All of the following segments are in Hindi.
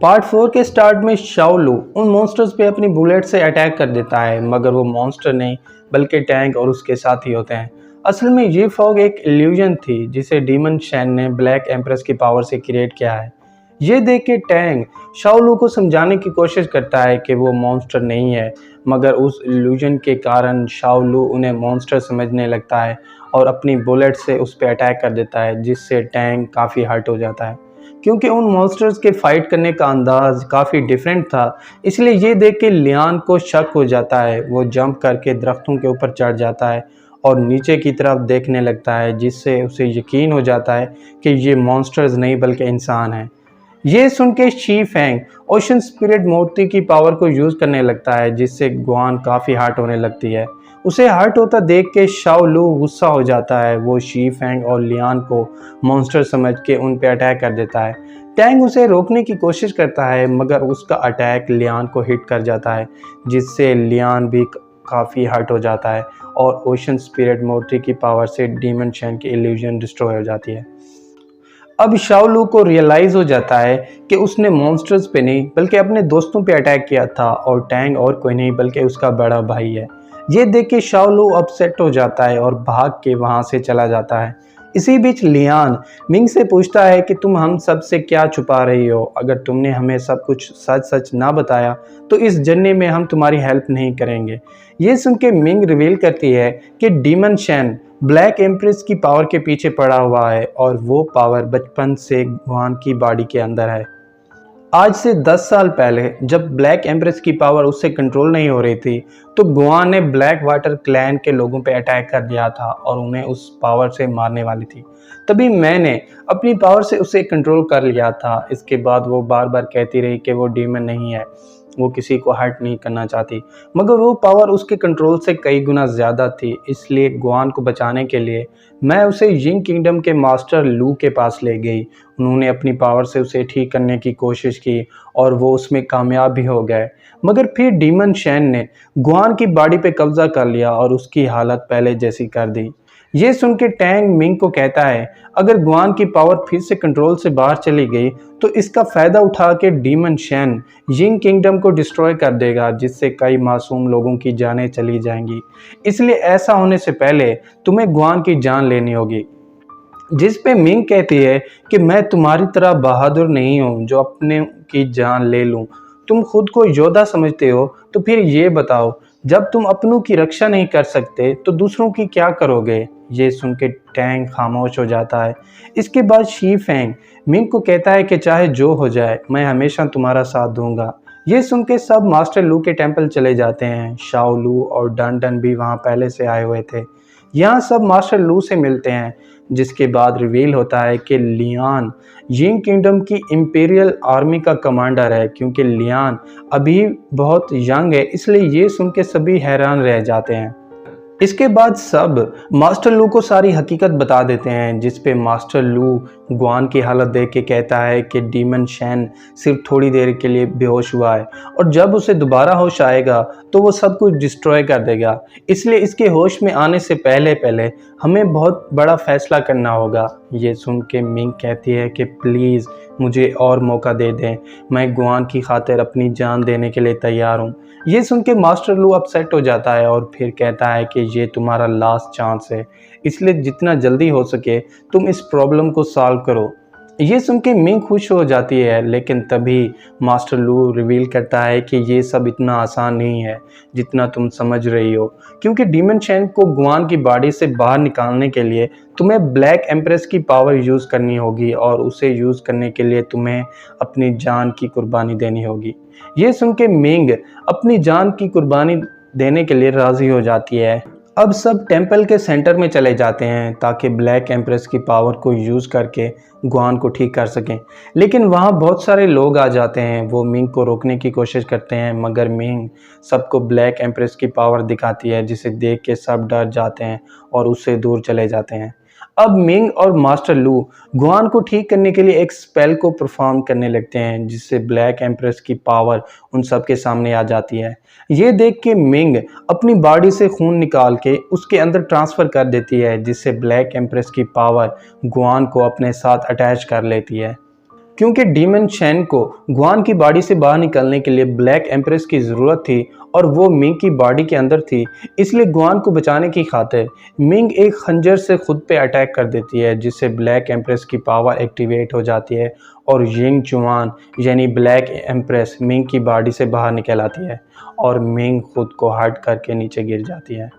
पार्ट 4 के स्टार्ट में शाओलू उन मॉन्स्टर्स पे अपनी बुलेट से अटैक कर देता है, मगर वो मॉन्स्टर नहीं बल्कि टैंक और उसके साथी होते हैं। असल में ये फॉग एक इल्यूजन थी जिसे डीमन शैन ने ब्लैक एम्प्रेस की पावर से क्रिएट किया है। ये देख के टैंक शाओलू को समझाने की कोशिश करता है कि वो मॉन्स्टर नहीं है, मगर उस इल्यूजन के कारण शाओलू उन्हें मॉन्स्टर समझने लगता है और अपनी बुलेट से उस पर अटैक कर देता है, जिससे टैंक काफ़ी हर्ट हो जाता है। क्योंकि उन मॉन्स्टर्स के फाइट करने का अंदाज काफ़ी डिफरेंट था, इसलिए ये देख के लियान को शक हो जाता है। वो जंप करके दरख्तों के ऊपर चढ़ जाता है और नीचे की तरफ देखने लगता है, जिससे उसे यकीन हो जाता है कि ये मॉन्स्टर्स नहीं बल्कि इंसान हैं। ये सुन के शी फैंग ओशन स्पिरिट मूर्ति की पावर को यूज़ करने लगता है, जिससे गुआन काफ़ी हर्ट होने लगती है। उसे हर्ट होता देख के शाओ लू गुस्सा हो जाता है। वो शी फैंग और लियान को मॉन्स्टर समझ के उन पे अटैक कर देता है। टैंग उसे रोकने की कोशिश करता है, मगर उसका अटैक लियान को हिट कर जाता है, जिससे लियान भी काफ़ी हर्ट हो जाता है और ओशन स्पिरिट मूर्ति की पावर से डीमन शैन की इल्यूजन डिस्ट्रॉय हो जाती है। अब शाओलू को रियलाइज हो जाता है कि उसने मॉन्स्टर्स पे नहीं बल्कि अपने दोस्तों पे अटैक किया था और टैंग और कोई नहीं बल्कि उसका बड़ा भाई है। ये देख के शाओलू अपसेट हो जाता है और भाग के वहाँ से चला जाता है। इसी बीच लियान मिंग से पूछता है कि तुम हम सब से क्या छुपा रही हो। अगर तुमने हमें सब कुछ सच सच ना बताया तो इस जर्नी में हम तुम्हारी हेल्प नहीं करेंगे। ये सुन के मिंग रिवील करती है कि डीमन शैन ब्लैक एम्प्रेस की पावर के पीछे पड़ा हुआ है और वो पावर बचपन से गुआन की बॉडी के अंदर है। आज से 10 साल पहले जब ब्लैक एम्प्रेस की पावर उससे कंट्रोल नहीं हो रही थी, तो गुआन ने ब्लैक वाटर क्लैन के लोगों पे अटैक कर दिया था और उन्हें उस पावर से मारने वाली थी। तभी मैंने अपनी पावर से उसे कंट्रोल कर लिया था। इसके बाद वो बार बार कहती रही कि वो डीमन नहीं है, वो किसी को हर्ट नहीं करना चाहती, मगर वो पावर उसके कंट्रोल से कई गुना ज़्यादा थी। इसलिए गुआन को बचाने के लिए मैं उसे यिंग किंगडम के मास्टर लू के पास ले गई। उन्होंने अपनी पावर से उसे ठीक करने की कोशिश की और वो उसमें कामयाब भी हो गए, मगर फिर डीमन शैन ने गुआन की बॉडी पे कब्जा कर लिया और उसकी हालत पहले जैसी कर दी। ये सुन के टैंग मिंग को कहता है, अगर गुआन की पावर फिर से कंट्रोल से बाहर चली गई तो इसका फ़ायदा उठा के डीमन शैन यिंग किंगडम को डिस्ट्रॉय कर देगा, जिससे कई मासूम लोगों की जानें चली जाएंगी। इसलिए ऐसा होने से पहले तुम्हें गुआन की जान लेनी होगी। जिस पे मिंग कहती है कि मैं तुम्हारी तरह बहादुर नहीं हूँ जो अपने की जान ले लूँ। तुम खुद को योद्धा समझते हो, तो फिर ये बताओ, जब तुम अपनों की रक्षा नहीं कर सकते तो दूसरों की क्या करोगे। ये सुन के टैंग खामोश हो जाता है। इसके बाद शी फैंग मिंग को कहता है कि चाहे जो हो जाए मैं हमेशा तुम्हारा साथ दूंगा। ये सुन के सब मास्टर लू के टेंपल चले जाते हैं। शाओ लू और डन डन भी वहाँ पहले से आए हुए थे। यहाँ सब मास्टर लू से मिलते हैं, जिसके बाद रिवील होता है कि लियान यिंग किंगडम की इंपीरियल आर्मी का कमांडर है। क्योंकि लियान अभी बहुत यंग है, इसलिए ये सुन के सभी हैरान रह जाते हैं। इसके बाद सब मास्टर लू को सारी हकीकत बता देते हैं, जिस पे मास्टर लू गुआन की हालत देख के कहता है कि डीमन शैन सिर्फ थोड़ी देर के लिए बेहोश हुआ है और जब उसे दोबारा होश आएगा तो वो सब कुछ डिस्ट्रॉय कर देगा। इसलिए इसके होश में आने से पहले पहले हमें बहुत बड़ा फैसला करना होगा। ये सुन के मिंग कहती है कि प्लीज़ मुझे और मौका दे दें, मैं गुआन की खातिर अपनी जान देने के लिए तैयार हूँ। ये सुन के मास्टर लू अपसेट हो जाता है और फिर कहता है कि ये तुम्हारा लास्ट चांस है, इसलिए जितना जल्दी हो सके तुम इस प्रॉब्लम को सॉल्व करो। ये सुन के मिंग खुश हो जाती है, लेकिन तभी मास्टर लू रिवील करता है कि ये सब इतना आसान नहीं है जितना तुम समझ रही हो। क्योंकि डीमन शैन को गुआन की बॉडी से बाहर निकालने के लिए तुम्हें ब्लैक एम्प्रेस की पावर यूज़ करनी होगी और उसे यूज़ करने के लिए तुम्हें अपनी जान की कुर्बानी देनी होगी। ये सुन के मिंग अपनी जान की कुर्बानी देने के लिए राज़ी हो जाती है। अब सब टेंपल के सेंटर में चले जाते हैं ताकि ब्लैक एम्प्रेस की पावर को यूज़ करके गुआन को ठीक कर सकें, लेकिन वहाँ बहुत सारे लोग आ जाते हैं। वो मिंग को रोकने की कोशिश करते हैं, मगर मिंग सबको ब्लैक एम्प्रेस की पावर दिखाती है, जिसे देख के सब डर जाते हैं और उससे दूर चले जाते हैं। अब मिंग और मास्टर लू गुआन को ठीक करने के लिए एक स्पेल को परफॉर्म करने लगते हैं, जिससे ब्लैक एम्प्रेस की पावर उन सब के सामने आ जाती है। ये देख के मिंग अपनी बॉडी से खून निकाल के उसके अंदर ट्रांसफ़र कर देती है, जिससे ब्लैक एम्प्रेस की पावर गुआन को अपने साथ अटैच कर लेती है। क्योंकि डीमन शेन को गुआन की बॉडी से बाहर निकलने के लिए ब्लैक एम्प्रेस की ज़रूरत थी और वो मिंग की बॉडी के अंदर थी। इसलिए गुआन को बचाने की खातिर मिंग एक खंजर से खुद पे अटैक कर देती है, जिससे ब्लैक एम्प्रेस की पावर एक्टिवेट हो जाती है और यिंग चुआन यानी ब्लैक एम्प्रेस मिंग की बॉडी से बाहर निकल आती है और मिंग खुद को हर्ट करके नीचे गिर जाती है।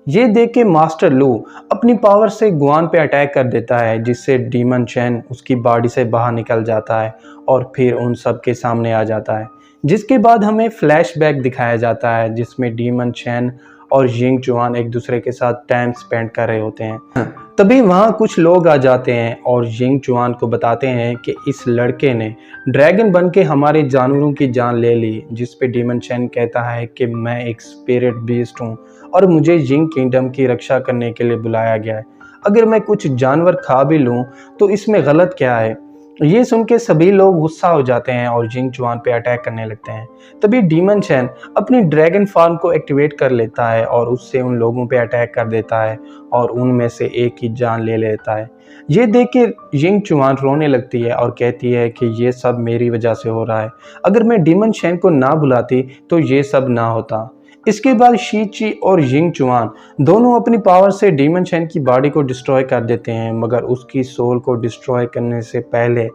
ये देख के मास्टर लू अपनी पावर से गुआन पे अटैक कर देता है, जिससे डीमन शेन उसकी बॉडी से बाहर निकल जाता है और फिर उन सब के सामने आ जाता है। जिसके बाद हमें फ्लैशबैक दिखाया जाता है जिसमें डीमन शेन और यिंग चुआन एक दूसरे के साथ टाइम स्पेंड कर रहे होते हैं। तभी वहाँ कुछ लोग आ जाते हैं और यिंग चुआन को बताते हैं कि इस लड़के ने ड्रैगन बन के हमारे जानवरों की जान ले ली, जिस पे डीमन शेन कहता है कि मैं एक स्पिरिट बीस्ट हूँ और मुझे यिंग किंगडम की रक्षा करने के लिए बुलाया गया है। अगर मैं कुछ जानवर खा भी लूँ तो इसमें गलत क्या है। ये सुन के सभी लोग गुस्सा हो जाते हैं और यिंग चुआन पे अटैक करने लगते हैं। तभी डीमन शेन अपनी ड्रैगन फॉर्म को एक्टिवेट कर लेता है और उससे उन लोगों पे अटैक कर देता है और उनमें से एक की जान ले लेता है। ये देख के यिंग चुआन रोने लगती है और कहती है कि ये सब मेरी वजह से हो रहा है। अगर मैं डीमन शेन को ना बुलाती तो ये सब ना होता। इसके बाद शी ची और यिंग चुआन दोनों अपनी पावर से डीमन शेन की बॉडी को डिस्ट्रॉय कर देते हैं, मगर उसकी सोल को डिस्ट्रॉय करने से पहले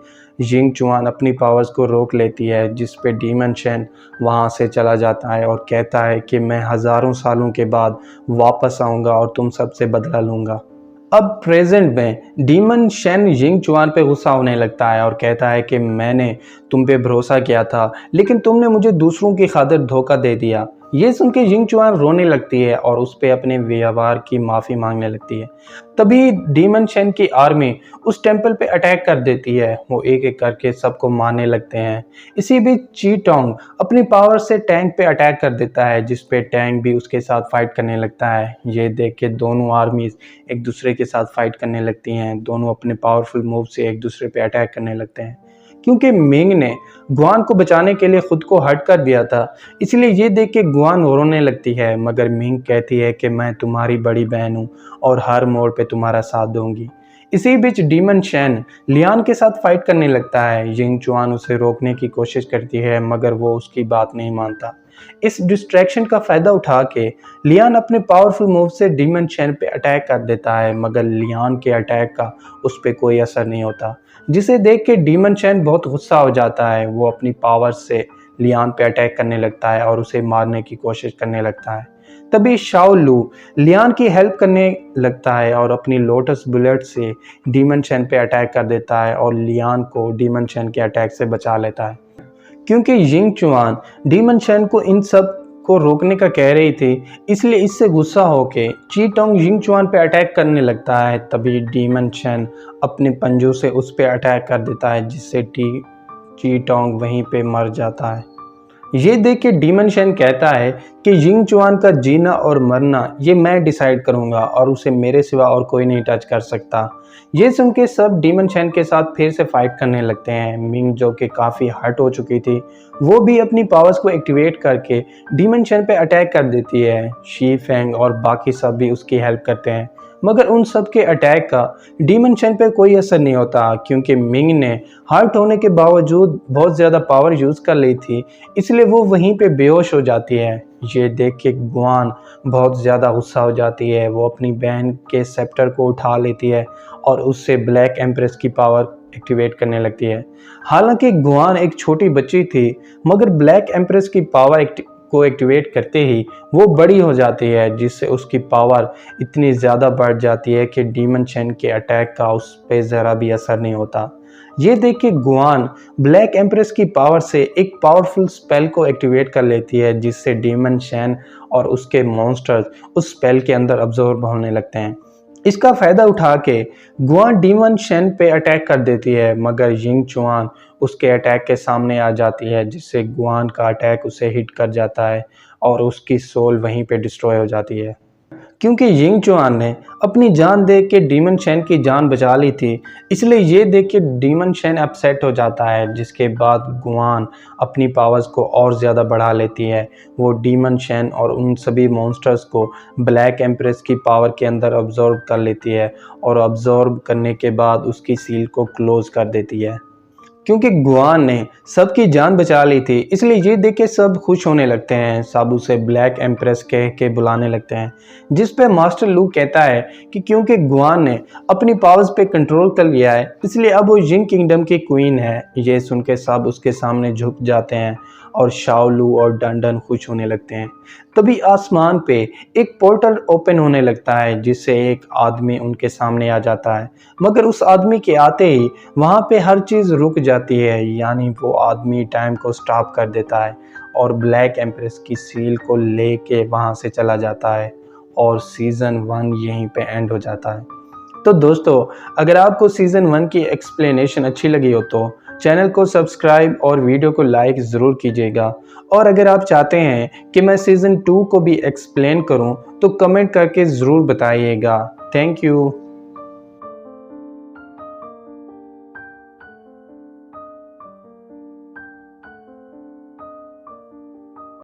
यिंग चुआन अपनी पावर्स को रोक लेती है, जिस पे डीमन शेन वहां से चला जाता है और कहता है कि मैं हज़ारों सालों के बाद वापस आऊँगा और तुम सबसे बदला लूँगा। अब प्रेजेंट में डीमन शेन यिंग चुआन पे गुस्सा होने लगता है और कहता है कि मैंने तुम पे भरोसा किया था, लेकिन तुमने मुझे दूसरों की खातिर धोखा दे दिया। ये सुन के यिंग चुआन रोने लगती है और उस पे अपने व्यवहार की माफ़ी मांगने लगती है। तभी डीमन शेन की आर्मी उस टेंपल पे अटैक कर देती है। वो एक एक करके सबको मारने लगते हैं। इसी बीच ची टोंग अपनी पावर से टैंक पे अटैक कर देता है, जिस पे टैंक भी उसके साथ फाइट करने लगता है। ये देख के दोनों आर्मीज एक दूसरे के साथ फाइट करने लगती हैं। दोनों अपने पावरफुल मूव से एक दूसरे पे अटैक करने लगते हैं। क्योंकि मिंग ने गुआन को बचाने के लिए खुद को हर्ट कर दिया था, इसलिए ये देख के गुआन रोने लगती है, मगर मिंग कहती है कि मैं तुम्हारी बड़ी बहन हूँ और हर मोड़ पे तुम्हारा साथ दूंगी। इसी बीच डीमन शेन लियान के साथ फाइट करने लगता है। यिंग चुआन उसे रोकने की कोशिश करती है, मगर वो उसकी बात नहीं मानता। इस डिस्ट्रैक्शन का फायदा उठा के लियान अपने पावरफुल मूव से डीमन शेन पे अटैक कर देता है, मगर लियान के अटैक का उस पर कोई असर नहीं होता, जिसे देख के डीमन शेन बहुत गुस्सा हो जाता है। वो अपनी पावर से लियान पे अटैक करने लगता है और उसे मारने की कोशिश करने लगता है। तभी शाओ लू लियान की हेल्प करने लगता है और अपनी लोटस बुलेट से डीमन शेन पे अटैक कर देता है और लियान को डीमन शेन के अटैक से बचा लेता है। क्योंकि यिंग चुआन डीमन शेन को इन सब को रोकने का कह रही थी, इसलिए इससे गुस्सा होके ची टोंग यिंग चुआन पे अटैक करने लगता है। तभी डीमन शेन अपने पंजों से उस पे अटैक कर देता है, जिससे ची टोंग वहीं पे मर जाता है। ये देख के डीमन शेन कहता है कि यिंग चुआन का जीना और मरना ये मैं डिसाइड करूंगा और उसे मेरे सिवा और कोई नहीं टच कर सकता। ये सुन के सब डीमन शेन के साथ फिर से फाइट करने लगते हैं। मिंग जो कि काफ़ी हर्ट हो चुकी थी, वो भी अपनी पावर्स को एक्टिवेट करके डीमन शेन पे अटैक कर देती है। शी फेंग और बाकी सब भी उसकी हेल्प करते हैं, मगर उन सब के अटैक का डीमन शेन पे कोई असर नहीं होता, क्योंकि मिंग ने हर्ट होने के बावजूद बहुत ज़्यादा पावर यूज़ कर ली थी, इसलिए वो वहीं पे बेहोश हो जाती है। ये देख के गुआन बहुत ज़्यादा गुस्सा हो जाती है। वो अपनी बहन के सेप्टर को उठा लेती है और उससे ब्लैक एम्प्रेस की पावर एक्टिवेट करने लगती है। हालांकि गुआन एक छोटी बच्ची थी, मगर ब्लैक एम्प्रेस की पावर को एक्टिवेट करते ही वो बड़ी हो जाती है, जिससे उसकी पावर इतनी ज़्यादा बढ़ जाती है कि डीमन शेन के अटैक का उस पर ज़रा भी असर नहीं होता। ये देख के गुआन ब्लैक एम्प्रेस की पावर से एक पावरफुल स्पेल को एक्टिवेट कर लेती है, जिससे डीमन शेन और उसके मॉन्स्टर्स उस स्पेल के अंदर अब्जॉर्ब होने लगते हैं। इसका फायदा उठा के गुआन डीमन शेन पे अटैक कर देती है, मगर यिंग चुआन उसके अटैक के सामने आ जाती है, जिससे गुआन का अटैक उसे हिट कर जाता है और उसकी सोल वहीं पे डिस्ट्रॉय हो जाती है। क्योंकि यिंग चुआन ने अपनी जान दे के डीमन शेन की जान बचा ली थी, इसलिए ये देख के डीमन शेन अपसेट हो जाता है, जिसके बाद गुआन अपनी पावर्स को और ज़्यादा बढ़ा लेती है। वो डीमन शेन और उन सभी मॉन्स्टर्स को ब्लैक एम्प्रेस की पावर के अंदर अब्जॉर्ब कर लेती है और अब्जॉर्ब करने के बाद उसकी सील को क्लोज कर देती है। क्योंकि गुआन ने सबकी जान बचा ली थी, इसलिए ये देख के सब खुश होने लगते हैं। सब उसे ब्लैक एम्प्रेस कह के बुलाने लगते हैं, जिस पे मास्टर लू कहता है कि क्योंकि गुआन ने अपनी पावर्स पे कंट्रोल कर लिया है, इसलिए अब वो जिन किंगडम की क्वीन है। ये सुन के सब उसके सामने झुक जाते हैं और शाओ लू और डंडन खुश होने लगते हैं। तभी आसमान पे एक पोर्टल ओपन होने लगता है, जिससे एक आदमी उनके सामने आ जाता है। मगर उस आदमी के आते ही वहाँ पे हर चीज़ रुक जाती है, यानी वो आदमी टाइम को स्टॉप कर देता है और ब्लैक एम्प्रेस की सील को लेके वहाँ से चला जाता है और सीज़न 1 यहीं पे एंड हो जाता है। तो दोस्तों, अगर आपको सीज़न 1 की एक्सप्लेनेशन अच्छी लगी हो तो चैनल को सब्सक्राइब और वीडियो को लाइक ज़रूर कीजिएगा। और अगर आप चाहते हैं कि मैं सीज़न 2 को भी एक्सप्लेन करूं तो कमेंट करके ज़रूर बताइएगा। Thank you.